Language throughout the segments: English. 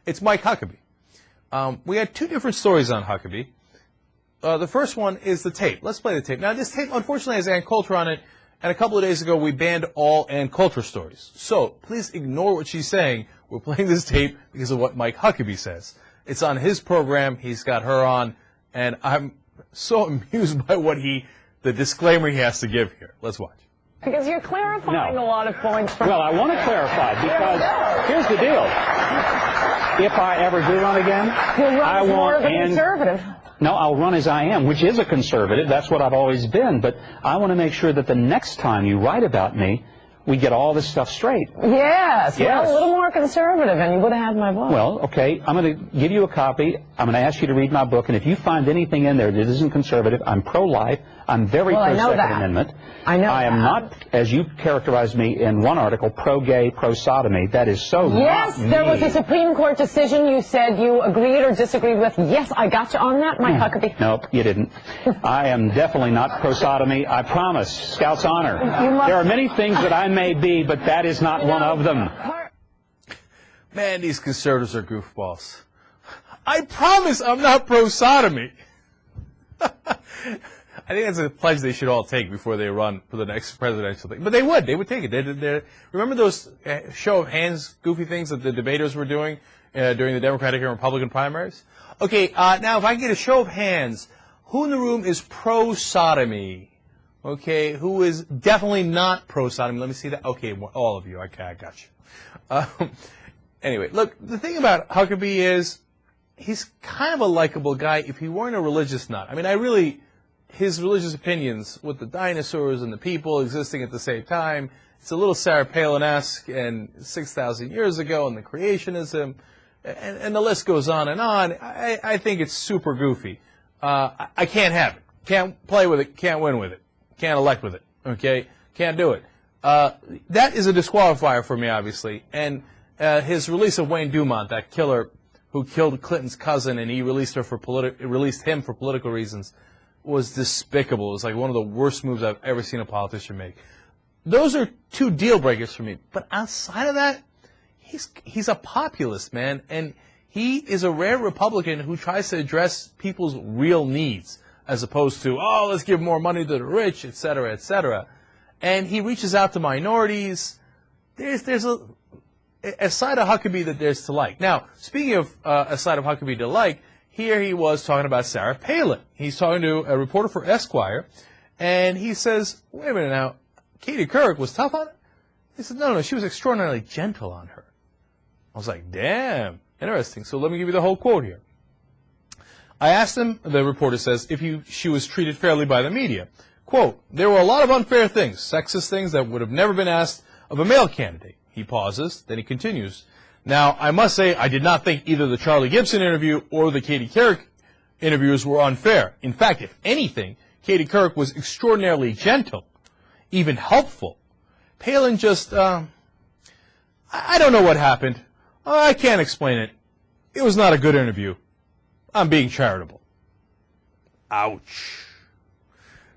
It's Mike Huckabee. We had two different stories on Huckabee. The first one is the tape. Let's play the tape. Now, this tape, unfortunately, has Ann Coulter on it, and a couple of days ago, we banned all Ann Coulter stories. So, please ignore what she's saying. We're playing this tape because of what Mike Huckabee says. It's on his program. He's got her on, and I'm so amused by the disclaimer he has to give here. Let's watch. Because you're clarifying a lot of points. Well, I want to clarify because here's the deal. If I ever do run again, I want more of a want conservative. No, I'll run as I am, which is a conservative. That's what I've always been. But I want to make sure that the next time you write about me, we get all this stuff straight. Yes. Well, a little more conservative, and you would have had my vote. Well, okay. I'm going to give you a copy. I'm going to ask you to read my book, and if you find anything in there that isn't conservative, I'm pro-life. I'm very pro-Second Amendment. I know I am not, as you characterized me in one article, pro-gay, pro-sodomy. That is so Yes, not me. there was a Supreme Court decision you said you agreed or disagreed with. Yes, I got you on that, Mike Huckabee. Nope, you didn't. I am definitely not pro-sodomy. I promise. Scout's honor. There are many things that I may be, but that is not one of them. Man, these conservatives are goofballs. I promise I'm not pro-sodomy. I think that's a pledge they should all take before they run for the next presidential thing. But they would take it. Remember those show of hands goofy things that the debaters were doing during the Democratic and Republican primaries? Okay, now if I can get a show of hands, who in the room is pro-sodomy? Okay, who is definitely not pro-sodomy? Let me see that. Okay, all of you. Okay, I got you. Anyway, look, the thing about Huckabee is he's kind of a likable guy if he weren't a religious nut. I mean, his religious opinions with the dinosaurs and the people existing at the same time, it's a little Sarah Palin-esque and 6,000 years ago and the creationism, and the list goes on and on. I think it's super goofy. I can't have it. Can't play with it. Can't win with it. Can't elect with it. Okay? Can't do it. That is a disqualifier for me, obviously. And his release of Wayne Dumont, that killer who killed Clinton's cousin, and he released him for political reasons, was despicable. It was like one of the worst moves I've ever seen a politician make. Those are two deal breakers for me. But outside of that, he's a populist, man, and he is a rare Republican who tries to address people's real needs, as opposed to, oh, let's give more money to the rich, et cetera, et cetera. And he reaches out to minorities. There's a side of Huckabee that there's to like. Now, speaking of a side of Huckabee to like, here he was talking about Sarah Palin. He's talking to a reporter for Esquire, and he says, wait a minute now, Katie Couric was tough on her? He said, no, she was extraordinarily gentle on her. I was like, damn, interesting. So let me give you the whole quote here. I asked him, the reporter says, if she was treated fairly by the media. Quote, there were a lot of unfair things, sexist things that would have never been asked of a male candidate. He pauses, then he continues. Now, I must say, I did not think either the Charlie Gibson interview or the Katie Couric interviews were unfair. In fact, if anything, Katie Couric was extraordinarily gentle, even helpful. Palin just, I don't know what happened. I can't explain it. It was not a good interview. I'm being charitable. Ouch.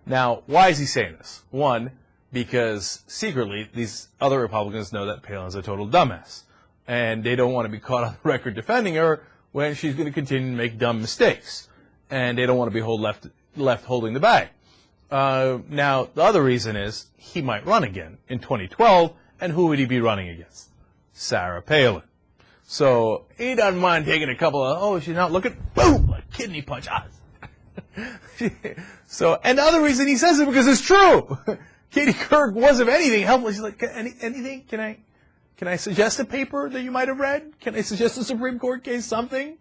Now, why is he saying this? One, because secretly, these other Republicans know that Palin's a total dumbass. And they don't want to be caught on the record defending her when she's going to continue to make dumb mistakes. And they don't want to be left holding the bag. Now, the other reason is he might run again in 2012, and who would he be running against? Sarah Palin. So he doesn't mind taking a couple of, oh, she's not looking, boom, a kidney punch. So, and the other reason he says it because it's true. Katie Couric was, if anything, helpful. She's like, anything? Can I suggest a paper that you might have read? Can I suggest a Supreme Court case, something?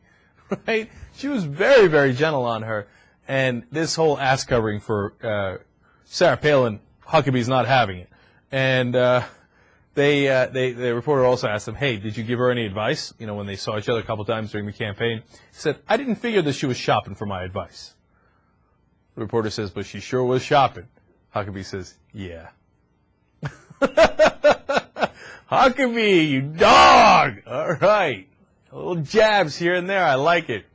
Right? She was very, very gentle on her. And this whole ass covering for Sarah Palin, Huckabee's not having it. And the reporter also asked him, hey, did you give her any advice? You know, when they saw each other a couple times during the campaign. He said, I didn't figure that she was shopping for my advice. The reporter says, but she sure was shopping. Huckabee says, yeah. Huckabee, you dog! All right. Little jabs here and there. I like it.